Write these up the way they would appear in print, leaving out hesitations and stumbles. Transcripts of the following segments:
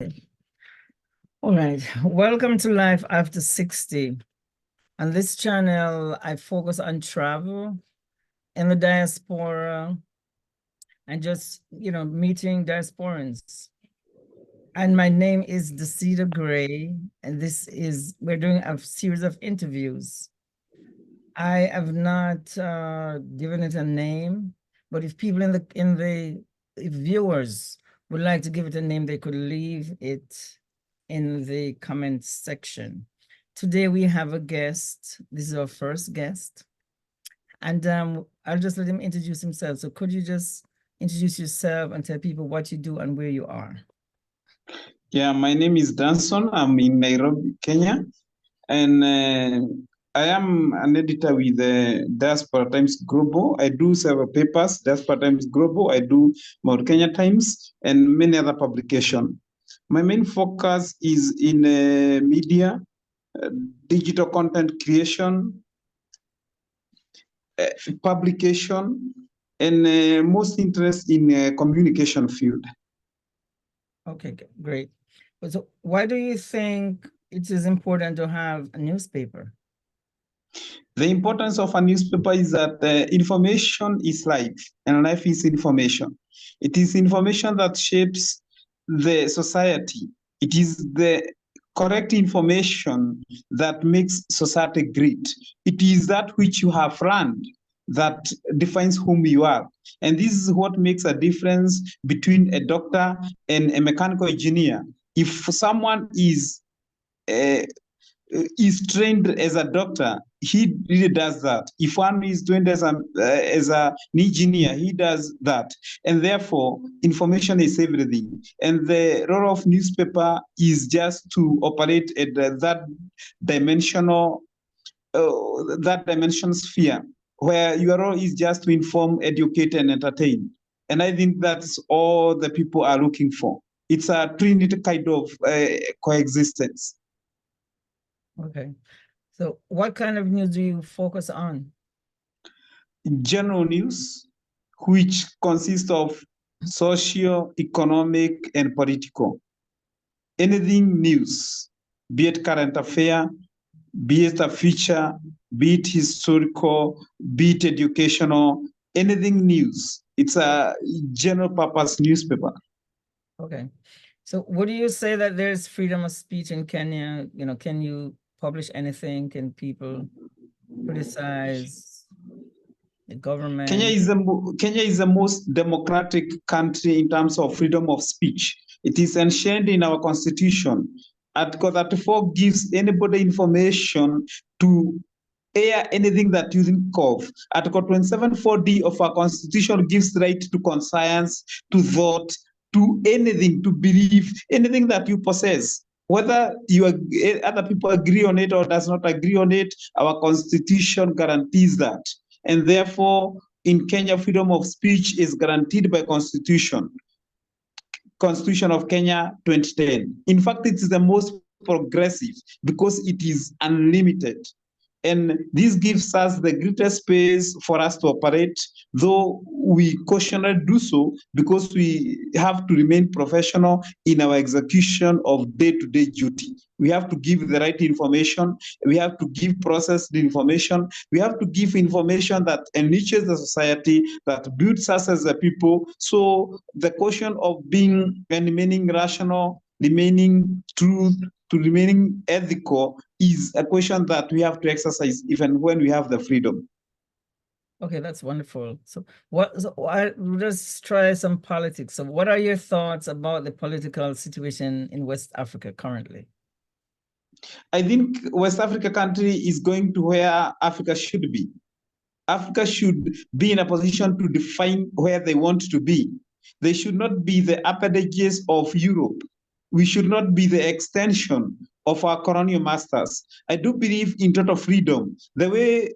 All right, welcome to Life After 60. On this channel, I focus on travel in the diaspora and just, meeting diasporians. And my name is Dastea Gray, and we're doing a series of interviews. I have not given it a name, but if people if viewers would like to give it a name, they could leave it in the comments section. Today we have a guest. This is our first guest. And I'll just let him introduce himself. So could you just introduce yourself and tell people what you do and where you are? Yeah, my name is Dansonx. I'm in Nairobi, Kenya. And I am an editor with Diaspora Times Global. I do several papers, Diaspora Times Global. I do Mount Kenya Times and many other publications. My main focus is in media, digital content creation, publication, and most interest in communication field. Okay, great. So why do you think it is important to have a newspaper? The importance of a newspaper is that information is life, and life is information. It is information that shapes the society. It is the correct information that makes society great. It is that which you have learned that defines whom you are. And this is what makes a difference between a doctor and a mechanical engineer. If someone is trained as a doctor, he really does that. If one is trained as an engineer, he does that. And therefore, information is everything. And the role of newspaper is just to operate at that dimensional sphere, where your role is just to inform, educate, and entertain. And I think that's all the people are looking for. It's a trinity kind of coexistence. Okay. So what kind of news do you focus on? General news, which consists of socio, economic, and political. Anything news, be it current affair, be it a feature, be it historical, be it educational, anything news. It's a general purpose newspaper. Okay. So would you say that there's freedom of speech in Kenya? Can you publish anything? Can people criticize the government? Kenya is the most democratic country in terms of freedom of speech. It is enshrined in our constitution. Article 34 gives anybody information to air anything that you think of. Article 27(4)(d) of our constitution gives the right to conscience, to vote, to anything, to believe, anything that you possess. Whether other people agree on it or does not agree on it, our constitution guarantees that. And therefore, in Kenya, freedom of speech is guaranteed by Constitution of Kenya 2010. In fact, it is the most progressive because it is unlimited. And this gives us the greatest space for us to operate, though we cautionally do so because we have to remain professional in our execution of day-to-day duty. We have to give the right information. We have to give processed information. We have to give information that enriches the society, that builds us as a people. So the question of being and remaining rational, remaining truth, to remaining ethical is a question that we have to exercise even when we have the freedom. Okay, that's wonderful. So let's try some politics. So what are your thoughts about the political situation in West Africa currently? I think West Africa country is going to where Africa should be. Africa should be in a position to define where they want to be. They should not be the appanages of Europe. We should not be the extension of our colonial masters. I do believe in total freedom. The way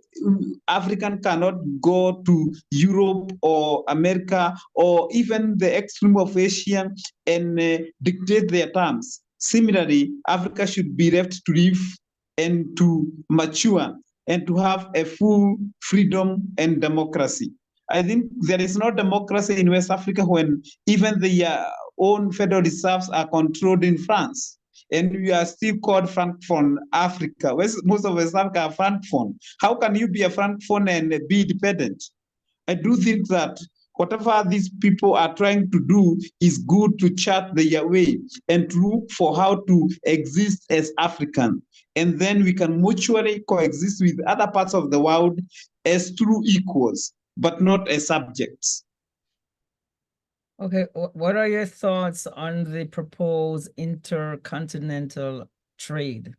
African cannot go to Europe or America or even the extreme of Asia and dictate their terms. Similarly, Africa should be left to live and to mature and to have a full freedom and democracy. I think there is no democracy in West Africa when even the own federal reserves are controlled in France. And we are still called Francophone Africa. Most of West Africa are Francophone. How can you be a Francophone and be independent? I do think that whatever these people are trying to do is good to chart their way and to look for how to exist as African. And then we can mutually coexist with other parts of the world as true equals, but not as subjects. Okay, what are your thoughts on the proposed intercontinental trade?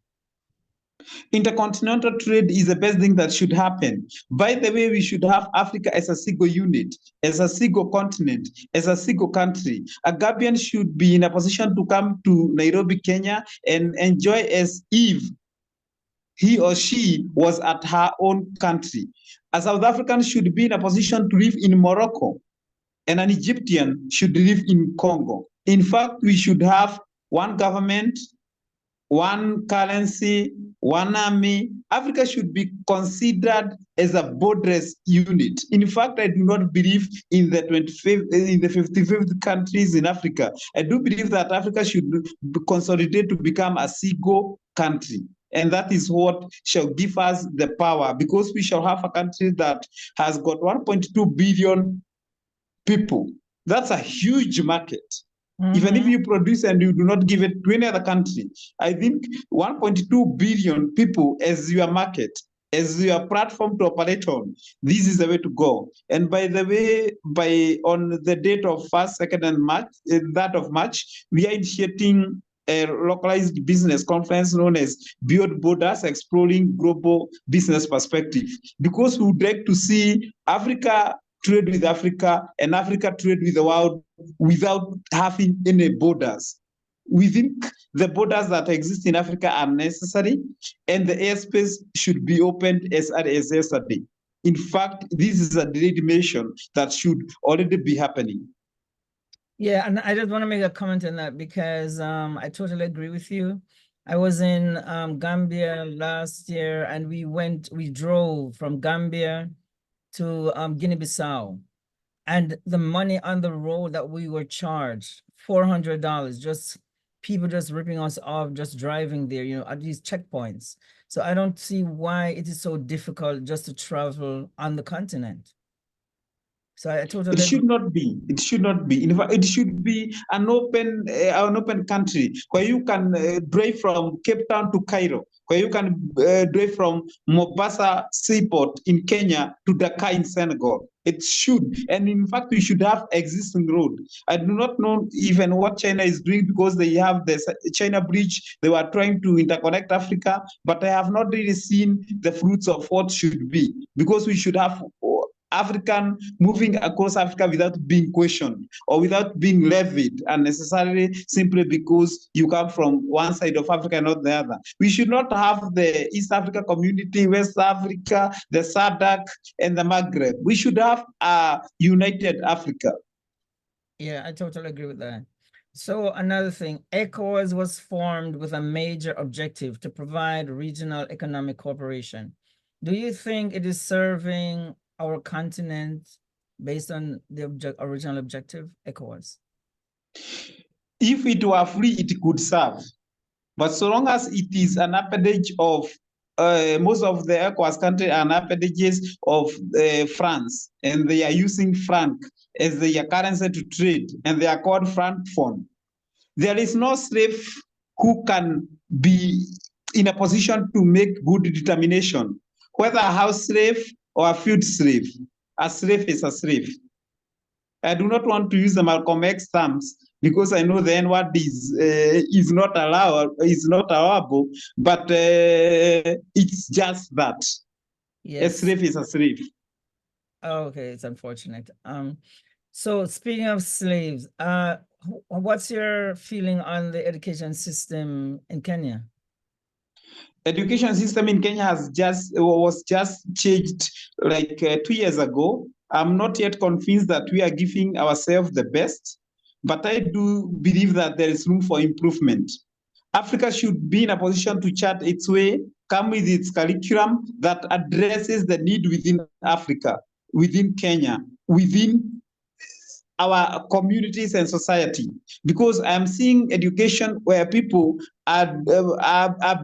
Intercontinental trade is the best thing that should happen. By the way, we should have Africa as a single unit, as a single continent, as a single country. A Gambian should be in a position to come to Nairobi, Kenya, and enjoy as if he or she was at her own country. A South African should be in a position to live in Morocco, and an Egyptian should live in Congo. In fact, we should have one government, one currency, one army. Africa should be considered as a borderless unit. In fact, I do not believe in the 55th countries in Africa. I do believe that Africa should consolidate to become a single country. And that is what shall give us the power, because we shall have a country that has got 1.2 billion people. That's a huge market. Even if you produce and you do not give it to any other country, I think 1.2 billion people as your market, as your platform to operate on, this is the way to go. And by the way, on the date of 1st, 2nd, and March, that of March, we are initiating a localized business conference known as Beyond Borders, Exploring Global Business Perspective, because we would like to see Africa trade with Africa and Africa trade with the world without having any borders. We think the borders that exist in Africa are necessary, and the airspace should be opened as early as yesterday. In fact, this is a delayed mission that should already be happening. Yeah, and I just want to make a comment on that because I totally agree with you. I was in Gambia last year, and we drove from Gambia to Guinea-Bissau, and the money on the road that we were charged, $400, just people just ripping us off, just driving there, at these checkpoints. So I don't see why it is so difficult just to travel on the continent. So I totally It should not be. It should not be. In fact, it should be an open country where you can drive from Cape Town to Cairo, where you can drive from Mombasa Seaport in Kenya to Dakar in Senegal. It should, and in fact, we should have existing road. I do not know even what China is doing, because they have the China Bridge. They were trying to interconnect Africa, but I have not really seen the fruits of what should be, because we should have African moving across Africa without being questioned or without being levied unnecessarily, simply because you come from one side of Africa and not the other. We should not have the East Africa community, West Africa, the SADC, and the Maghreb. We should have a united Africa. Yeah, I totally agree with that. So another thing, ECOWAS was formed with a major objective to provide regional economic cooperation. Do you think it is serving our continent based on the original objective, ECOWAS? If it were free, it could serve. But so long as it is an appendage of most of the ECOWAS countries are appendages of France, and they are using franc as their currency to trade, and they are called francophone. There is no slave who can be in a position to make good determination, whether a house slave or a field slave. A slave is a slave. I do not want to use the Malcolm X terms, because I know the N-word is not allowable, but it's just that. Yes. A slave is a slave. Oh, okay, it's unfortunate. So speaking of slaves, what's your feeling on the education system in Kenya? Education system in Kenya was just changed like 2 years ago. I'm not yet convinced that we are giving ourselves the best, but I do believe that there is room for improvement. Africa should be in a position to chart its way, come with its curriculum that addresses the need within Africa, within Kenya, within our communities and society, because I'm seeing education where people are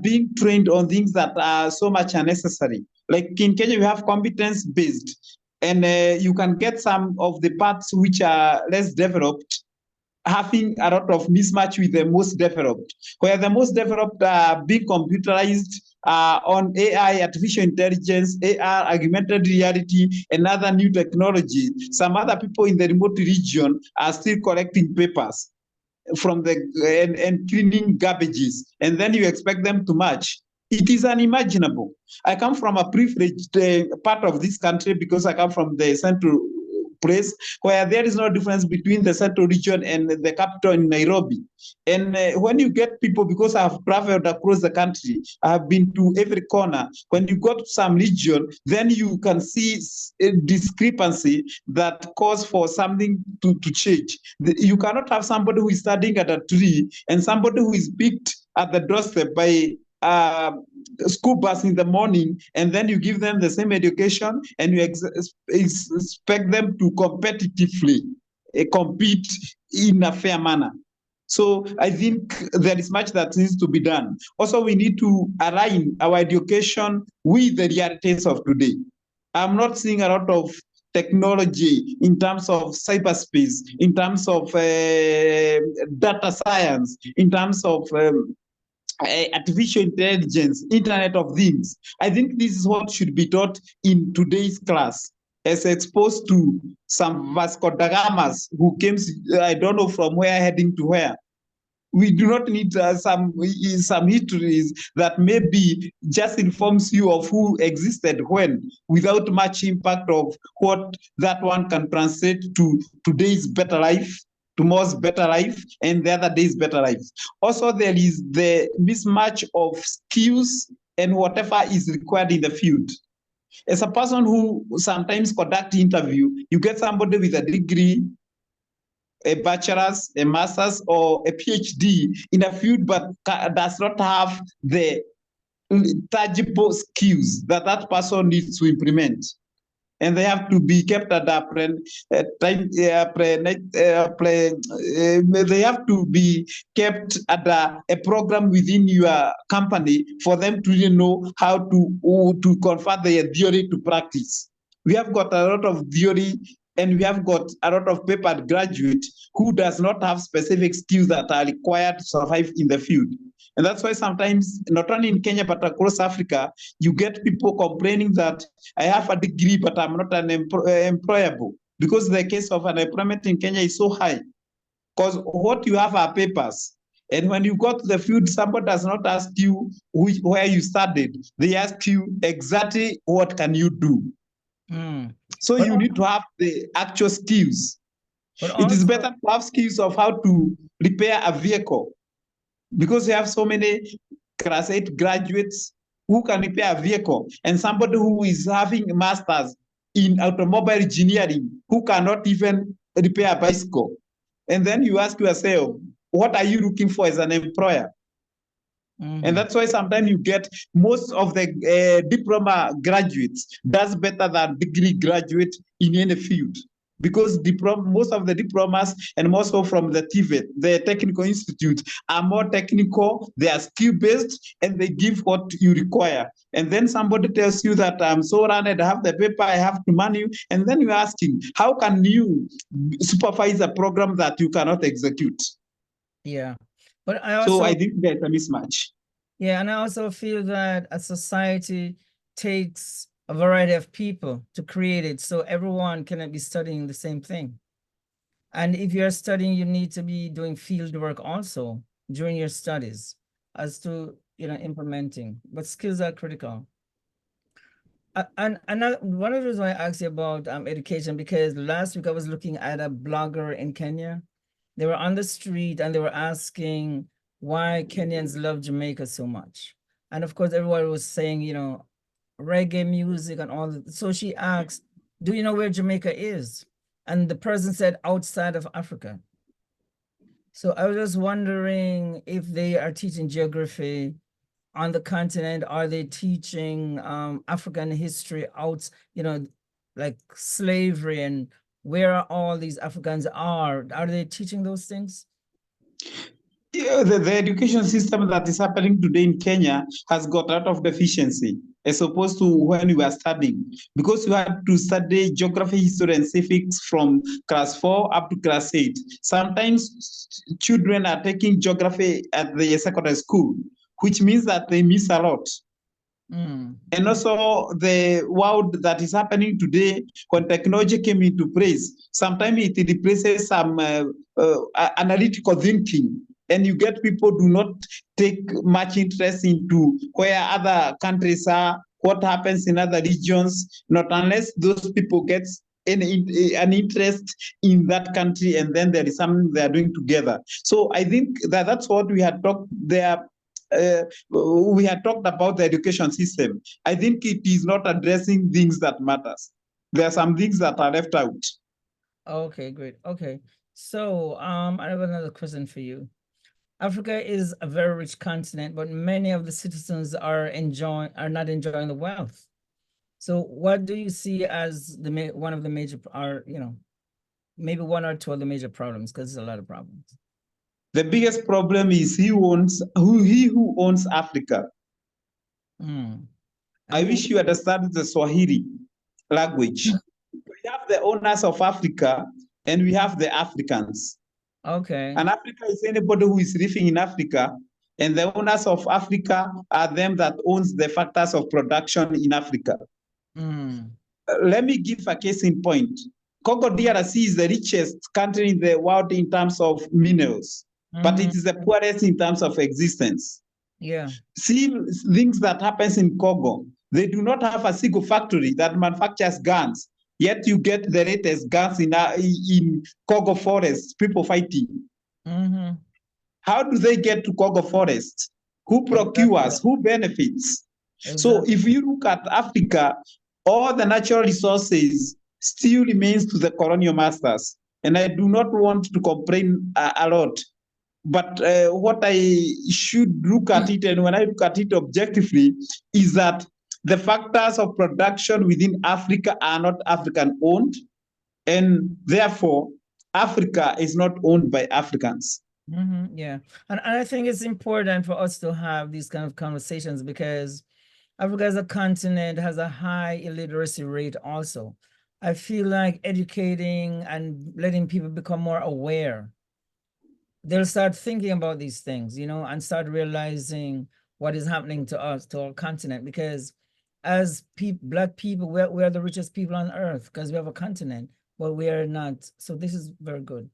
being trained on things that are so much unnecessary. Like in Kenya, we have competence based, and you can get some of the parts which are less developed having a lot of mismatch with the most developed, where the most developed are being computerized on AI, artificial intelligence, AR, augmented reality, and other new technology. Some other people in the remote region are still collecting papers from the and cleaning garbages, and then you expect them to match. It is unimaginable. I come from a privileged part of this country because I come from the central place where there is no difference between the central region and the capital in Nairobi. And when you get people, because I have traveled across the country, I have been to every corner. When you go to some region, then you can see a discrepancy that calls for something to change. You cannot have somebody who is studying at a tree and somebody who is picked at the doorstep by school bus in the morning, and then you give them the same education and you expect them to competitively compete in a fair manner. So I think there is much that needs to be done. Also, we need to align our education with the realities of today. I'm not seeing a lot of technology in terms of cyberspace, in terms of data science, in terms of artificial intelligence, Internet of Things. I think this is what should be taught in today's class, as exposed to some Vasco da Gamas who came, I don't know from where, heading to where. We do not need some histories that maybe just informs you of who existed when, without much impact of what that one can translate to today's better life, tomorrow's better life, and the other day's better life. Also, there is the mismatch of skills and whatever is required in the field. As a person who sometimes conduct interview, you get somebody with a degree, a bachelor's, a master's, or a PhD in a field, but does not have the tangible skills that that person needs to implement. And they have to be kept at they have to be kept at a program within your company for them to really know how to convert their theory to practice. We have got a lot of theory and we have got a lot of paper graduates who does not have specific skills that are required to survive in the field. And that's why sometimes, not only in Kenya, but across Africa, you get people complaining that I have a degree, but I'm not employable, because the case of unemployment in Kenya is so high. Because what you have are papers. And when you go to the field, somebody does not ask you where you studied. They ask you exactly what can you do. So you need to have the actual skills. It is better to have skills of how to repair a vehicle, because you have so many class 8 graduates who can repair a vehicle, and somebody who is having a master's in automobile engineering who cannot even repair a bicycle. And then you ask yourself, what are you looking for as an employer? And that's why sometimes you get most of the diploma graduates does better than degree graduate in any field, because most of the diplomas, and more so from the TVET, the technical institute, are more technical, they are skill-based, and they give what you require. And then somebody tells you that I'm so learned, I have the paper, I have to man you, and then you're asking, how can you supervise a program that you cannot execute? Yeah, but I think there's a mismatch. Yeah, and I also feel that a society takes a variety of people to create it, so everyone cannot be studying the same thing. And if you're studying, you need to be doing field work also during your studies as to, implementing, but skills are critical. And one of the reasons why I asked you about education, because last week I was looking at a blogger in Kenya. They were on the street and they were asking why Kenyans love Jamaica so much. And of course, everyone was saying, reggae music and all that. So she asked, do you know where Jamaica is? And the person said, outside of Africa. So I was just wondering if they are teaching geography on the continent. Are they teaching African history out, like slavery and where are all these Africans are they teaching those things? Yeah, the education system that is happening today in Kenya has got a lot of deficiency as opposed to when we were studying, because you had to study geography, history, and civics from class 4 up to class 8. Sometimes children are taking geography at the secondary school, which means that they miss a lot. And also the world that is happening today, when technology came into place, sometimes it replaces some analytical thinking, and you get people do not take much interest into where other countries are, what happens in other regions, not unless those people get an interest in that country, and then there is something they are doing together. So I think that's what we had talked there. We had talked about the education system. I think it is not addressing things that matters. There are some things that are left out. Okay, great. Okay. So I have another question for you. Africa is a very rich continent, but many of the citizens are not enjoying the wealth. So what do you see as one of the major, maybe one or two of the major problems, because there's a lot of problems? The biggest problem is he who owns Africa. I wish you understand the Swahili language. We have the owners of Africa and we have the Africans. Okay. And Africa is anybody who is living in Africa, and the owners of Africa are them that owns the factors of production in Africa. Let me give a case in point. Congo DRC is the richest country in the world in terms of minerals, but it is the poorest in terms of existence. Yeah. See things that happens in Congo. They do not have a single factory that manufactures guns, yet you get the latest guns in Congo forest, people fighting. How do they get to Congo forest? Who procures? Who benefits? Exactly. So if you look at Africa, all the natural resources still remains to the colonial masters. And I do not want to complain a lot. But what I should look at it, and when I look at it objectively, is that the factors of production within Africa are not African owned, and therefore Africa is not owned by Africans. Yeah, and I think it's important for us to have these kind of conversations, because Africa as a continent has a high illiteracy rate also. I feel like educating and letting people become more aware, they'll start thinking about these things, and start realizing what is happening to us, to our continent, because as Black people, we're the richest people on earth because we have a continent, but we are not. So this is very good.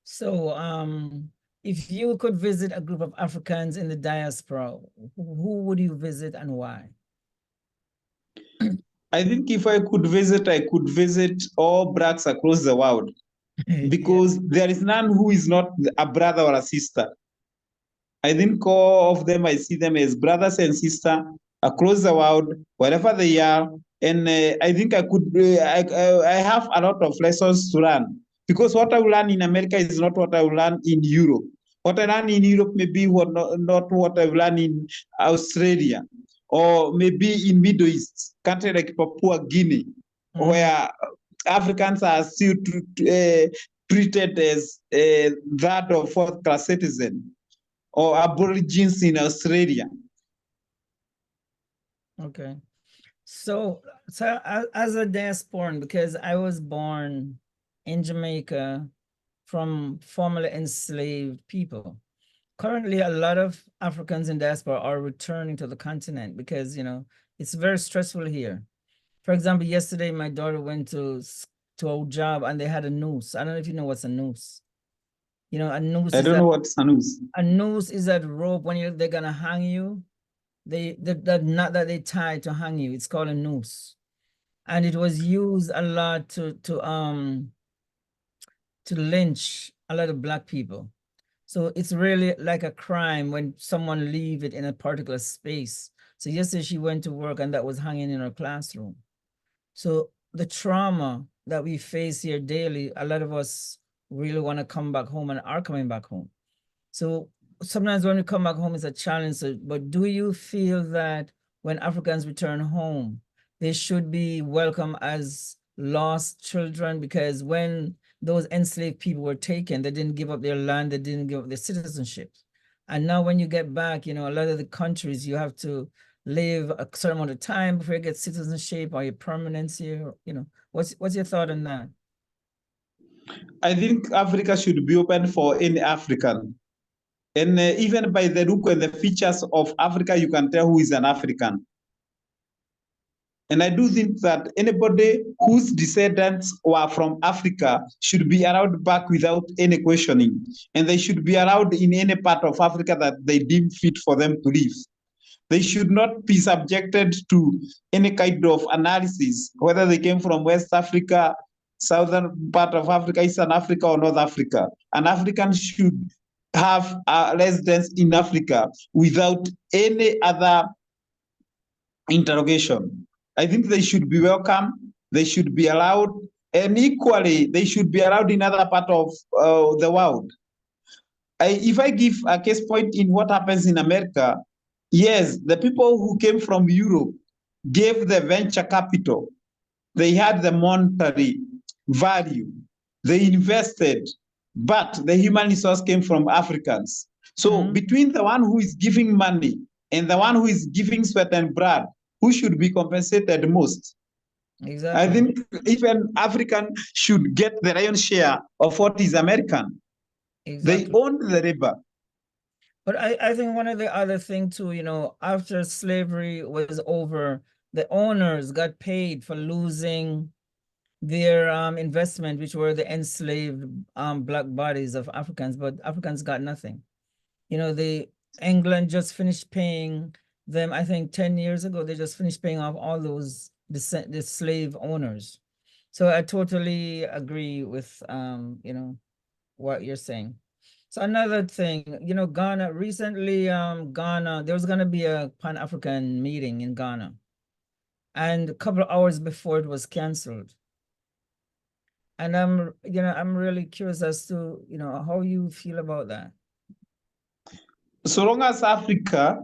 So if you could visit a group of Africans in the diaspora, who would you visit and why? I think if I could visit all Blacks across the world, because there is none who is not a brother or a sister. I think all of them, I see them as brothers and sisters across the world, wherever they are. And I think I have a lot of lessons to learn, because what I will learn in America is not what I will learn in Europe. What I learn in Europe may be not what I will learn in Australia, or maybe in Middle East, country like Papua Guinea, where Africans are still treated as third or fourth class citizen, or Aborigines in Australia. Okay. So as a diasporan, because I was born in Jamaica from formerly enslaved people, currently a lot of Africans in diaspora are returning to the continent because, it's very stressful here. For example, yesterday my daughter went to a job and they had a noose. I don't know if you know what's a noose. A noose. I don't know what's a noose. A noose is that rope when they're gonna hang you. That knot that they tie to hang you, it's called a noose, and it was used a lot to lynch a lot of Black people. So it's really like a crime when someone leave it in a particular space. So yesterday she went to work and that was hanging in her classroom. So the trauma that we face here daily, a lot of us really want to come back home and are coming back home. So sometimes when we come back home, it's a challenge. But do you feel that when Africans return home, they should be welcome as lost children, because when those enslaved people were taken, they didn't give up their land, they didn't give up their citizenship. And now when you get back, a lot of the countries, you have to live a certain amount of time before you get citizenship or your permanency, what's your thought on that? I think Africa should be open for any African. And even by the look and the features of Africa, you can tell who is an African. And I do think that anybody whose descendants were from Africa should be allowed back without any questioning. And they should be allowed in any part of Africa that they deem fit for them to live. They should not be subjected to any kind of analysis, whether they came from West Africa, southern part of Africa, Eastern Africa, or North Africa. An African should have a residence in Africa without any other interrogation. I think they should be welcome, they should be allowed, and equally, they should be allowed in other part of the world. If I give a case point in what happens in America, yes, the people who came from Europe gave the venture capital. They had the monetary value. They invested, but the human resource came from Africans. So between the one who is giving money and the one who is giving sweat and blood, who should be compensated most? Exactly. I think even African should get the lion's share of what is American. Exactly. They own the river. But I think one of the other thing too, after slavery was over, the owners got paid for losing their investment, which were the enslaved black bodies of Africans, but Africans got nothing. England just finished paying them, I think 10 years ago, they just finished paying off all those the slave owners. So I totally agree with what you're saying. So another thing, Ghana, recently, Ghana, there was going to be a Pan-African meeting in Ghana. And a couple of hours before it was canceled. And I'm really curious as to, how you feel about that. So long as Africa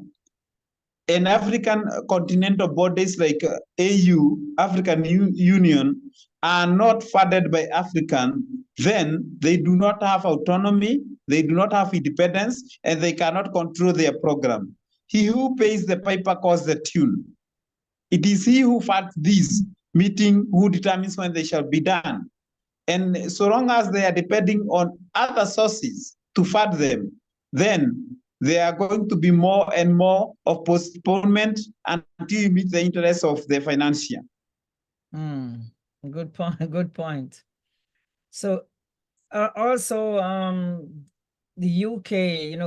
and African continental bodies like AU, African Union, are not funded by African, then they do not have autonomy, they do not have independence, and they cannot control their program. He who pays the piper calls the tune. It is he who funds this meeting who determines when they shall be done. And so long as they are depending on other sources to fund them, then there are going to be more and more of postponement until you meet the interests of the financier. Good point. Good point. So also the UK,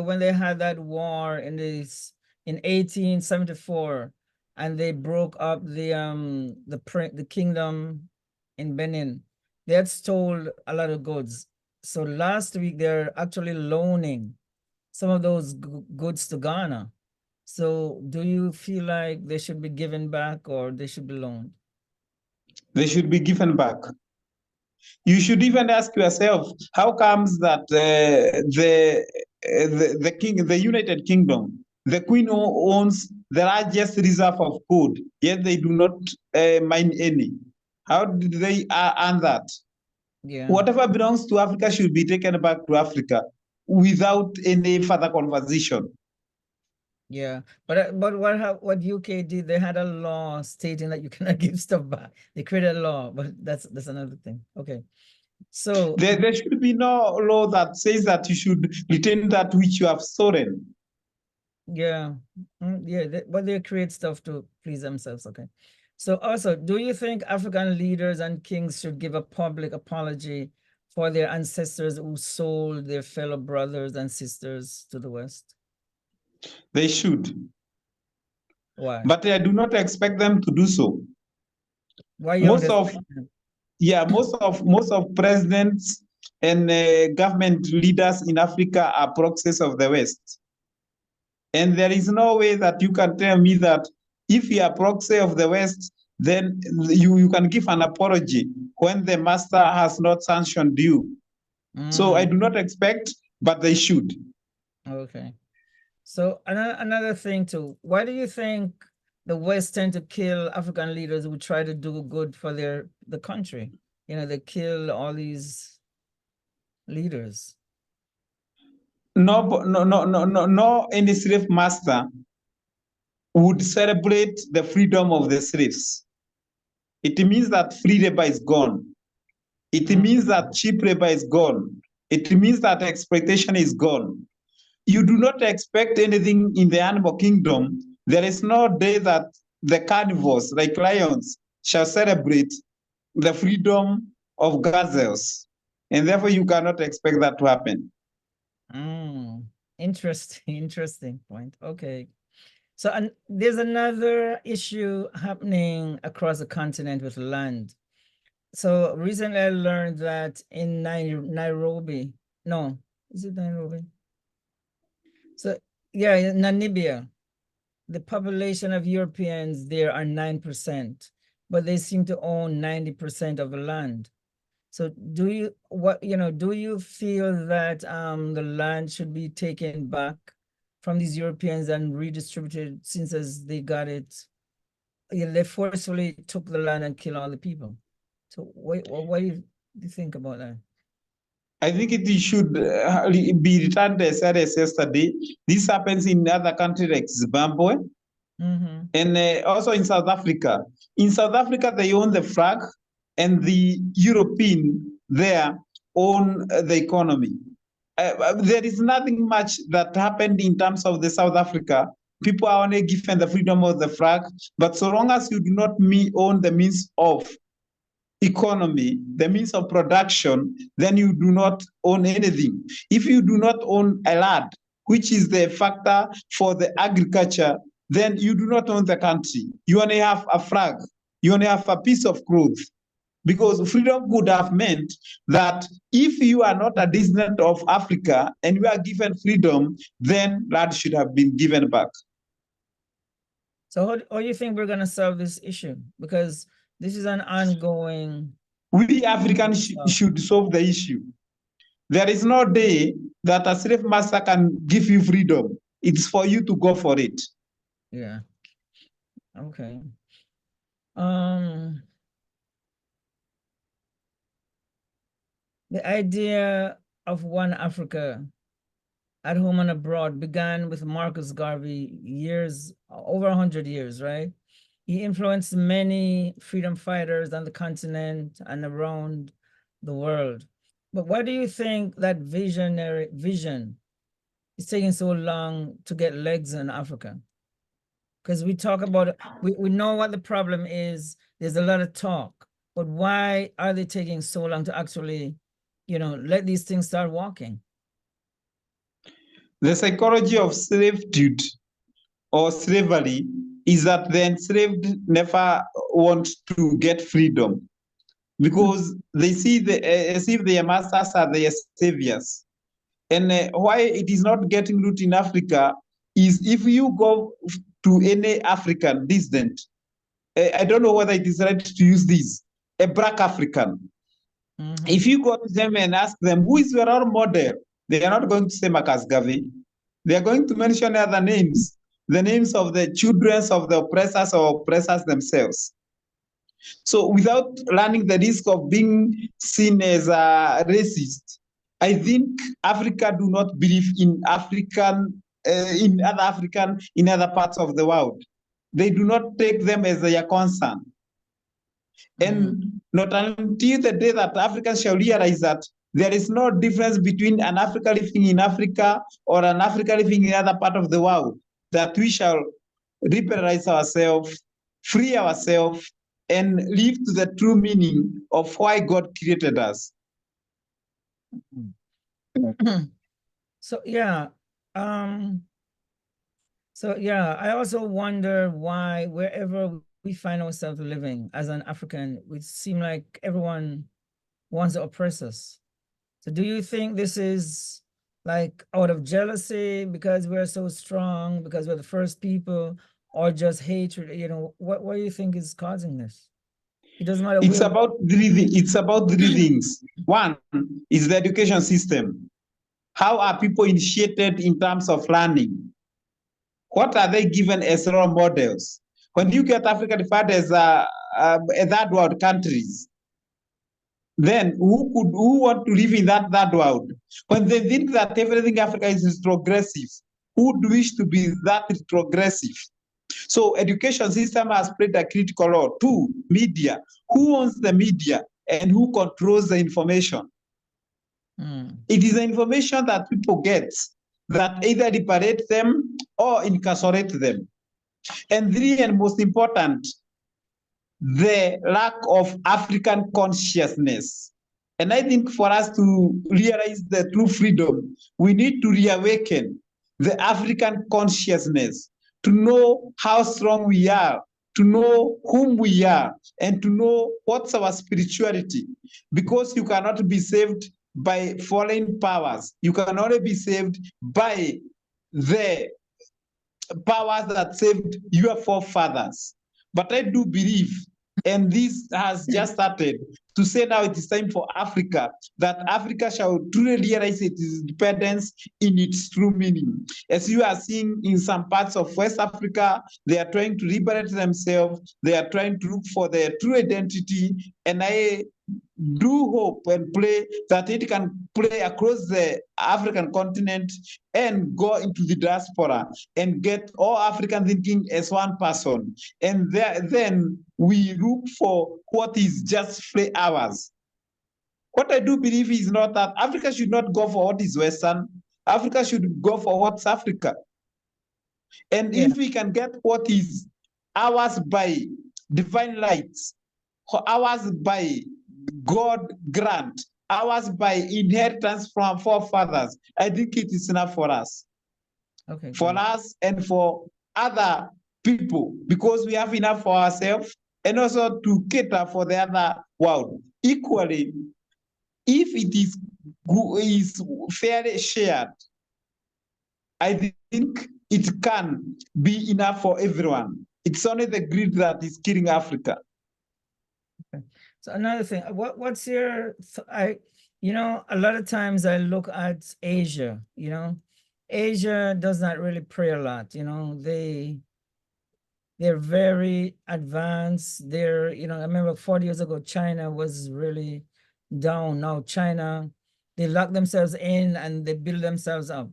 when they had that war in 1874, and they broke up the kingdom in Benin, they had stole a lot of goods. So last week they're actually loaning some of those goods to Ghana. So do you feel like they should be given back or they should be loaned? They should be given back. You should even ask yourself, how comes that the United Kingdom, the Queen owns the largest reserve of gold, yet they do not mine any? How did they earn that? Yeah. Whatever belongs to Africa should be taken back to Africa without any further conversation. Yeah, but what UK did, they had a law stating that you cannot give stuff back. They created a law, but that's another thing. Okay, so there should be no law that says that you should retain that which you have stolen. Yeah, but they create stuff to please themselves. Okay, so also, do you think African leaders and kings should give a public apology for their ancestors who sold their fellow brothers and sisters to the West? They should. Why? But I do not expect them to do so. Why? Most of presidents and government leaders in Africa are proxies of the West. And there is no way that you can tell me that if you are proxy of the West, then you can give an apology when the master has not sanctioned you. So I do not expect, but they should. Okay. So another thing too, why do you think the West tend to kill African leaders who try to do good for the country. You know, they kill all these leaders. No, any slave master would celebrate the freedom of the slaves. It means that free labor is gone. It means that cheap labor is gone. It means that exploitation is gone. You do not expect anything in the animal kingdom. There is no day that the carnivores, like lions, shall celebrate the freedom of gazelles. And therefore, you cannot expect that to happen. Interesting point. Okay. So and there's another issue happening across the continent with land. So recently I learned that in Nairobi, no, is it Nairobi? So yeah, in Namibia, the population of Europeans there are 9%, but they seem to own 90% of the land. So do you feel that the land should be taken back from these Europeans and redistributed since as they got it? They forcefully took the land and killed all the people. So what do you think about that? I think it should be returned as early as yesterday. This happens in other countries like Zimbabwe and also in South Africa. In South Africa, they own the flag, and the European there own the economy. There is nothing much that happened in terms of the South Africa. People are only given the freedom of the flag, but so long as you do not own the means of economy, the means of production, then you do not own anything. If you do not own a land, which is the factor for the agriculture, then you do not own the country. You only have a flag. You only have a piece of cloth. Because freedom would have meant that if you are not a descendant of Africa and you are given freedom, then land should have been given back. So how do you think we're going to solve this issue? Because this is an ongoing... We Africans should solve the issue. There is no day that a slave master can give you freedom. It's for you to go for it. Yeah. Okay. The idea of one Africa at home and abroad began with Marcus Garvey over 100 years, right? He influenced many freedom fighters on the continent and around the world. But why do you think that vision is taking so long to get legs in Africa? Because we talk about it, we know what the problem is. There's a lot of talk, but why are they taking so long to actually, let these things start walking? The psychology of servitude or slavery is that the enslaved never want to get freedom because they see as if their masters are their saviors. And why it is not getting root in Africa is if you go to any African dissident, I don't know whether it is right to use this, a black African. If you go to them and ask them, who is your role model? They are not going to say Marcus Garvey. They are going to mention other names, the names of the children of the oppressors or oppressors themselves. So without running the risk of being seen as a racist, I think Africa do not believe in in other parts of the world. They do not take them as their concern. And not until the day that Africans shall realize that there is no difference between an African living in Africa or an African living in other part of the world, that we shall liberalize ourselves, free ourselves, and live to the true meaning of why God created us. So yeah, I also wonder why wherever we find ourselves living as an African, we seem like everyone wants to oppress us. So do you think this is like out of jealousy because we're so strong, because we're the first people, or just hatred? What do you think is causing this? It doesn't matter. It's about three things. One is the education system. How are people initiated in terms of learning? What are they given as role models? When you get Africa referred as a third world countries, then who want to live in that third world? When they think that everything Africa is progressive, who would wish to be that progressive? So education system has played a critical role. Two, media. Who owns the media and who controls the information? It is the information that people get that either liberate them or incarcerate them. And three, and most important, the lack of African consciousness. And I think for us to realize the true freedom, we need to reawaken the African consciousness, to know how strong we are, to know whom we are, and to know what's our spirituality. Because you cannot be saved by foreign powers. You can only be saved by the powers that saved your forefathers. But I do believe, and this has just started, to say now it is time for Africa, that Africa shall truly realize its independence in its true meaning. As you are seeing in some parts of West Africa, they are trying to liberate themselves, they are trying to look for their true identity, and I do hope and pray that it can play across the African continent and go into the diaspora and get all African thinking as one person. And then we look for what is just free ours. What I do believe is not that Africa should not go for what is Western. Africa should go for what's Africa. And if we can get what is ours by divine lights, ours by God grant, ours by inheritance from forefathers, I think it is enough for us. Okay. For us and for other people, because we have enough for ourselves and also to cater for the other world. Equally, if it is fairly shared, I think it can be enough for everyone. It's only the greed that is killing Africa. Okay. So another thing, what's your, a lot of times I look at Asia, Asia does not really pray a lot, they're very advanced. They're, I remember 40 years ago, China was really down. Now China, they lock themselves in and they build themselves up.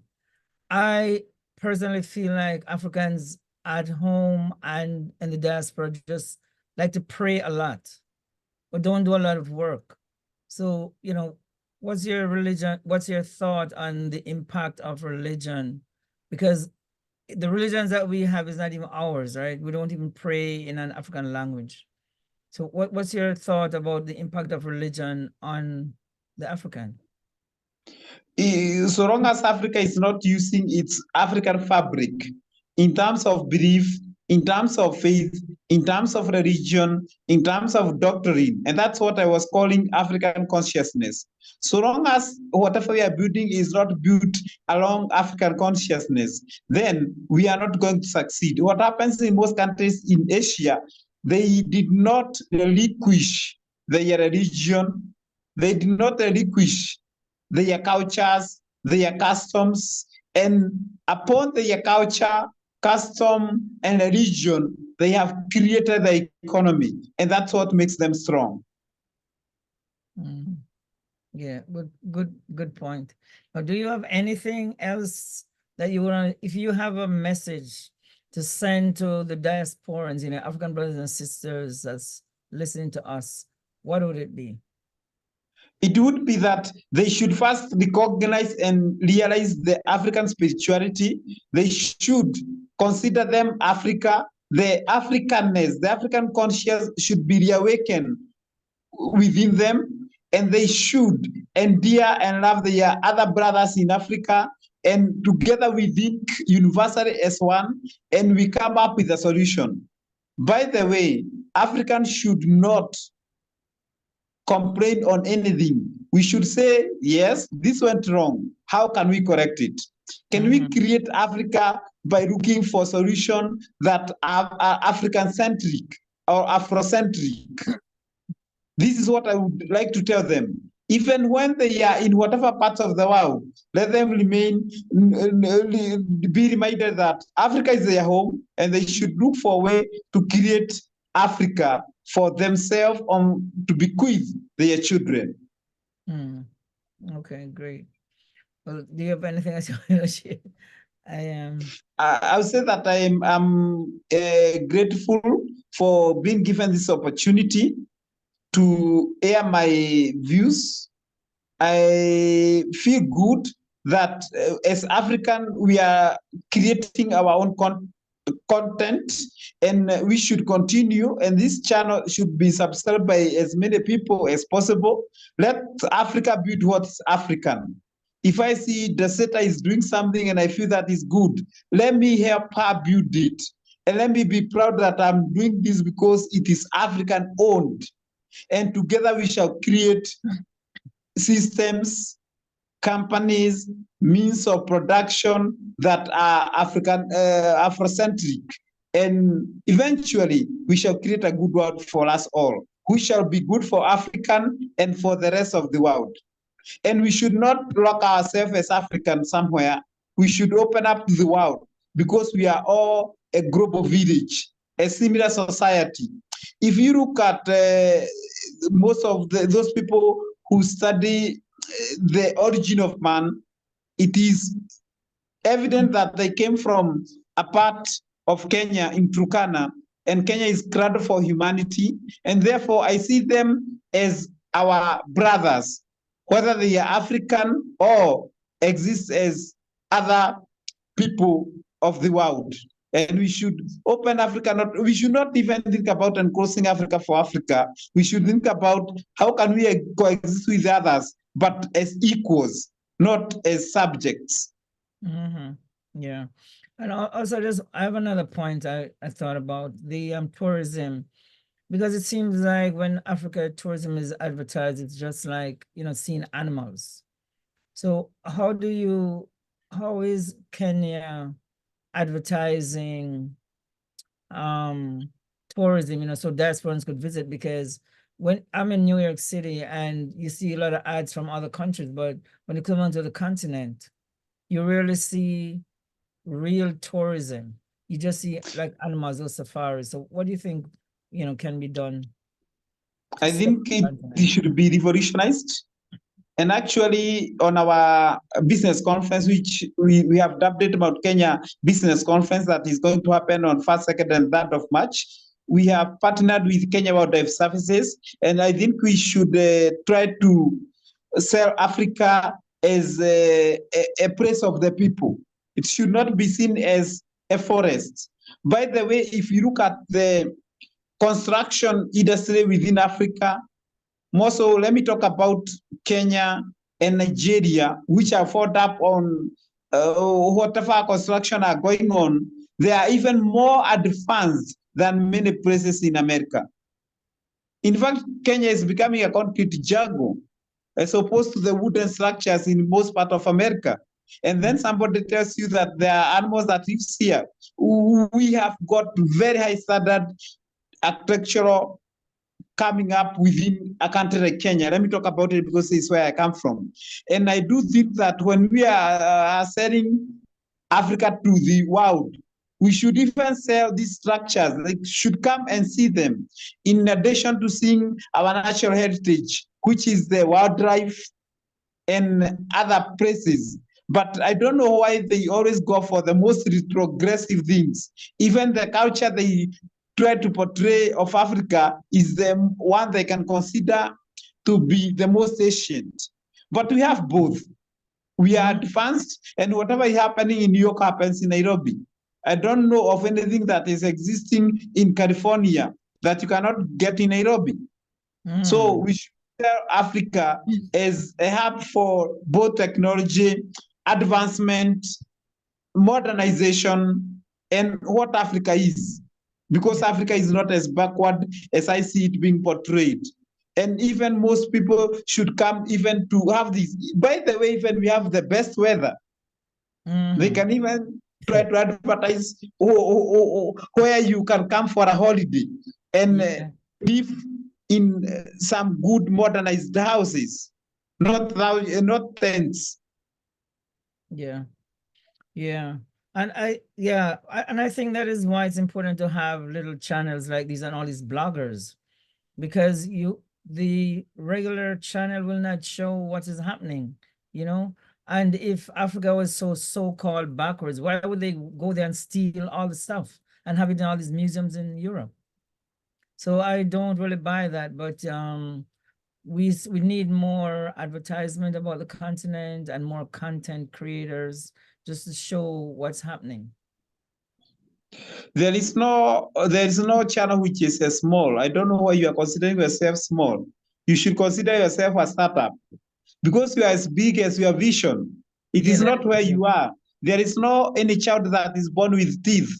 I personally feel like Africans at home and in the diaspora just like to pray a lot, but don't do a lot of work. So, what's your thought on the impact of religion? Because the religions that we have is not even ours, right? We don't even pray in an African language. So what's your thought about the impact of religion on the African? So long as Africa is not using its African fabric in terms of belief, in terms of faith, in terms of religion, in terms of doctrine, and that's what I was calling African consciousness. So long as whatever we are building is not built along African consciousness, then we are not going to succeed. What happens in most countries in Asia, they did not relinquish their religion, they did not relinquish their cultures, their customs, and upon their culture, custom, and religion, they have created the economy, and that's what makes them strong. Yeah, good point. Now, do you have anything else that you want to, if you have a message to send to the diasporans, African brothers and sisters that's listening to us, what would it be? It would be that they should first recognize and realize the African spirituality. They should consider them Africa. The Africanness, the African consciousness should be reawakened within them, and they should endear and love their other brothers in Africa, and together we think universally as one, and we come up with a solution. By the way, Africans should not complain on anything. We should say, yes, this went wrong. How can we correct it? Can we create Africa by looking for solutions that are African-centric or Afrocentric? This is what I would like to tell them. Even when they are in whatever parts of the world, let them remain, be reminded that Africa is their home and they should look for a way to create Africa for themselves to bequeath their children. Okay, great. Well, do you have anything else you want to share? I would say that I'm grateful for being given this opportunity to air my views. I feel good that as African, we are creating our own content, and we should continue. And this channel should be subscribed by as many people as possible. Let Africa build what's African. If I see Dastea is doing something and I feel that is good, let me help her build it. And let me be proud that I'm doing this because it is African owned. And together we shall create systems, companies, means of production that are Afrocentric. And eventually we shall create a good world for us all, who shall be good for African and for the rest of the world. And we should not lock ourselves as African somewhere. We should open up to the world because we are all a global village, a similar society. If you look at most of those people who study the origin of man, it is evident that they came from a part of Kenya in Turkana, and Kenya is cradle for humanity, and therefore I see them as our brothers, whether they are African or exist as other people of the world. And we should open Africa. We should not even think about uncrossing Africa for Africa. We should think about how can we coexist with others, but as equals, not as subjects. Yeah. And also, I have another point I thought about the tourism, because it seems like when Africa tourism is advertised, it's just like, seeing animals. So how is Kenya advertising tourism, so diasporans could visit? Because when I'm in New York City and you see a lot of ads from other countries, but when you come onto the continent, you rarely see real tourism. You just see like animals or safaris. So what do you think, can be done? I think it should be revolutionized. And actually, on our business conference, which we have dubbed it about Kenya Business Conference, that is going to happen on 1st, 2nd, and 3rd of March, we have partnered with Kenya Wildlife Services, and I think we should try to sell Africa as a place of the people. It should not be seen as a forest. By the way, if you look at the construction industry within Africa, more so, let me talk about Kenya and Nigeria, which are fought up on whatever construction are going on. They are even more advanced than many places in America. In fact, Kenya is becoming a concrete jungle as opposed to the wooden structures in most part of America. And then somebody tells you that there are animals that live here. We have got very high standard architectural coming up within a country like Kenya. Let me talk about it because it's where I come from. And I do think that when we are selling Africa to the world, we should even sell these structures. They should come and see them, in addition to seeing our natural heritage, which is the wildlife and other places. But I don't know why they always go for the most retrogressive things. Even the culture they try to portray of Africa is the one they can consider to be the most ancient. But we have both. We are advanced, and whatever is happening in New York happens in Nairobi. I don't know of anything that is existing in California that you cannot get in Nairobi. So we should sell Africa as a hub for both technology, advancement, modernization, and what Africa is. Because Africa is not as backward as I see it being portrayed. And even most people should come even to have this. By the way, even we have the best weather. They can even try to advertise where you can come for a holiday and live in some good modernized houses. not thousands, not tens. Yeah. Yeah. And I think that is why it's important to have little channels like these and all these bloggers, because the regular channel will not show what is happening, you know? And if Africa was so-called backwards, why would they go there and steal all the stuff and have it in all these museums in Europe? So I don't really buy that, but we need more advertisement about the continent and more content creators just to show what's happening. There is no channel which is a small. I don't know why you are considering yourself small. You should consider yourself a startup because you are as big as your vision. It Yeah, is not where you are. There is no any child that is born with teeth.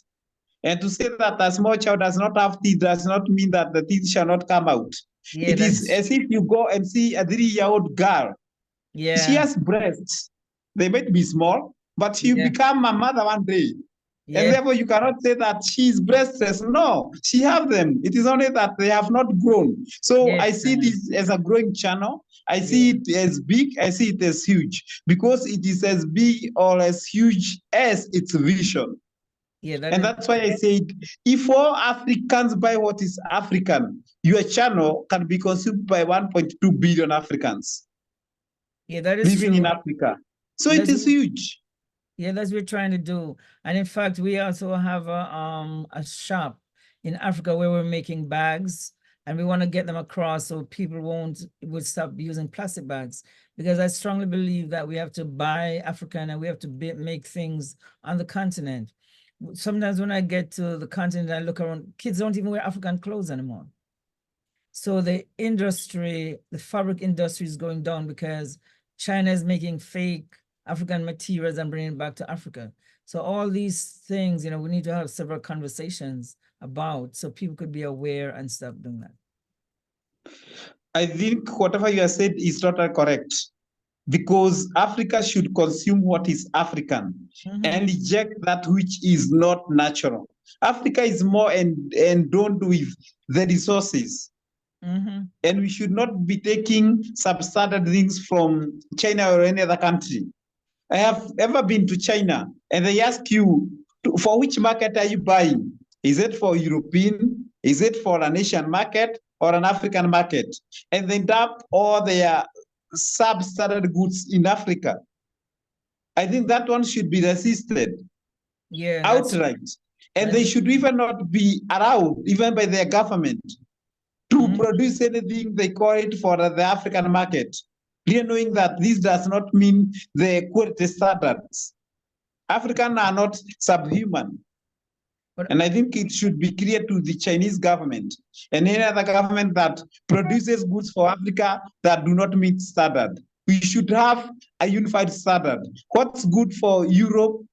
And to say that a small child does not have teeth does not mean that the teeth shall not come out. yeah, It that is is, as if you go and see a 3-year-old girl. She yeah, has breasts. They might be small, but she will yeah, become a mother one day. And yeah, therefore, you cannot say that she is breastless. No, she have them. It is only that they have not grown. So I yes, see this as a growing channel. I see yeah, it as big. I see it as huge because it is as big or as huge as its vision. yeah, that And is, that's why I said, if all Africans buy what is African, your channel can be consumed by 1.2 billion Africans yeah, that is living true. in Africa. So it That's is huge. Yeah, that's what we're trying to do. And in fact, we also have a shop in Africa where we're making bags, and we want to get them across so people would stop using plastic bags, because I strongly believe that we have to buy African and we have to make things on the continent. Sometimes when I get to the continent, I look around, kids don't even wear African clothes anymore. So the industry, the fabric industry is going down because China is making fake African materials and bringing it back to Africa. So all these things, we need to have several conversations about so people could be aware and stop doing that. I think whatever you have said is totally correct because Africa should consume what is African Mm-hmm. and reject that which is not natural. Africa is more endowed with the resources, Mm-hmm. and we should not be taking substandard things from China or any other country. I have ever been to China and they ask you, for which market are you buying? Is it for European? Is it for an Asian market or an African market? And they dump all their substandard goods in Africa. I think that one should be resisted Yeah, outright. And that's they should even not be allowed, even by their government, to mm, produce anything they call it for the African market. Clear knowing that this does not mean the quality standards. Africans are not subhuman. but And I think it should be clear to the Chinese government and any other government that produces goods for Africa that do not meet standard. We should have a unified standard. What's good for Europe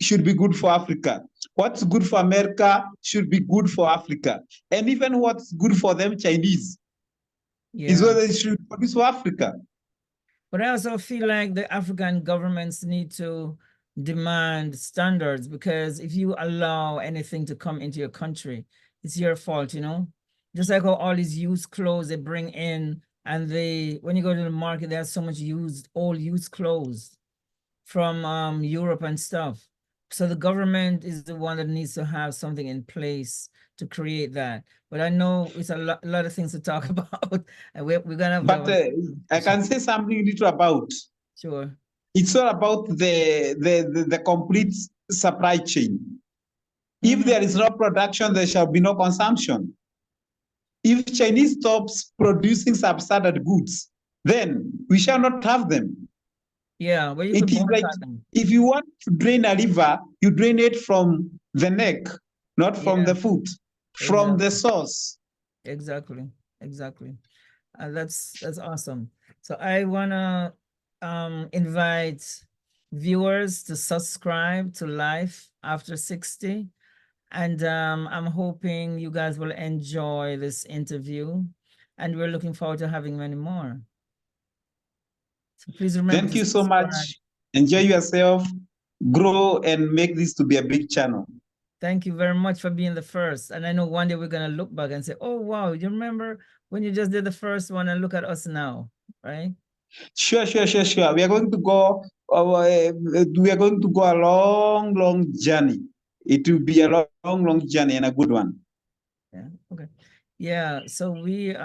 should be good for Africa. What's good for America should be good for Africa. And even what's good for them Chinese is yeah. what they should produce for Africa. But I also feel like the African governments need to demand standards, because if you allow anything to come into your country, it's your fault, Just like how all these used clothes they bring in, and when you go to the market, there's so much old used clothes from Europe and stuff. So the government is the one that needs to have something in place to create that. But I know it's a lot of things to talk about, and we're gonna have to have But I can say something little about. sure. It's all about the complete supply chain. If Mm-hmm. there is no production, there shall be no consumption. If Chinese stops producing substandard goods, then we shall not have them. Yeah, well, you could It is like boycott them. if you want to drain a river, you drain it from the neck, not from Yeah, the foot, from the exactly, source. exactly, exactly. That's awesome. So I wanna invite viewers to subscribe to Life After 60. And I'm hoping you guys will enjoy this interview. And we're looking forward to having many more. So please remember Thank to you so subscribe. much. Enjoy yourself, grow, and make this to be a big channel. Thank you very much for being the first. And I know one day we're going to look back and say, oh, wow, you remember when you just did the first one, and look at us now, right? Sure. We are going to go. We are going to go a long journey. It will be a long journey and a good one. Yeah. Okay. Yeah. So we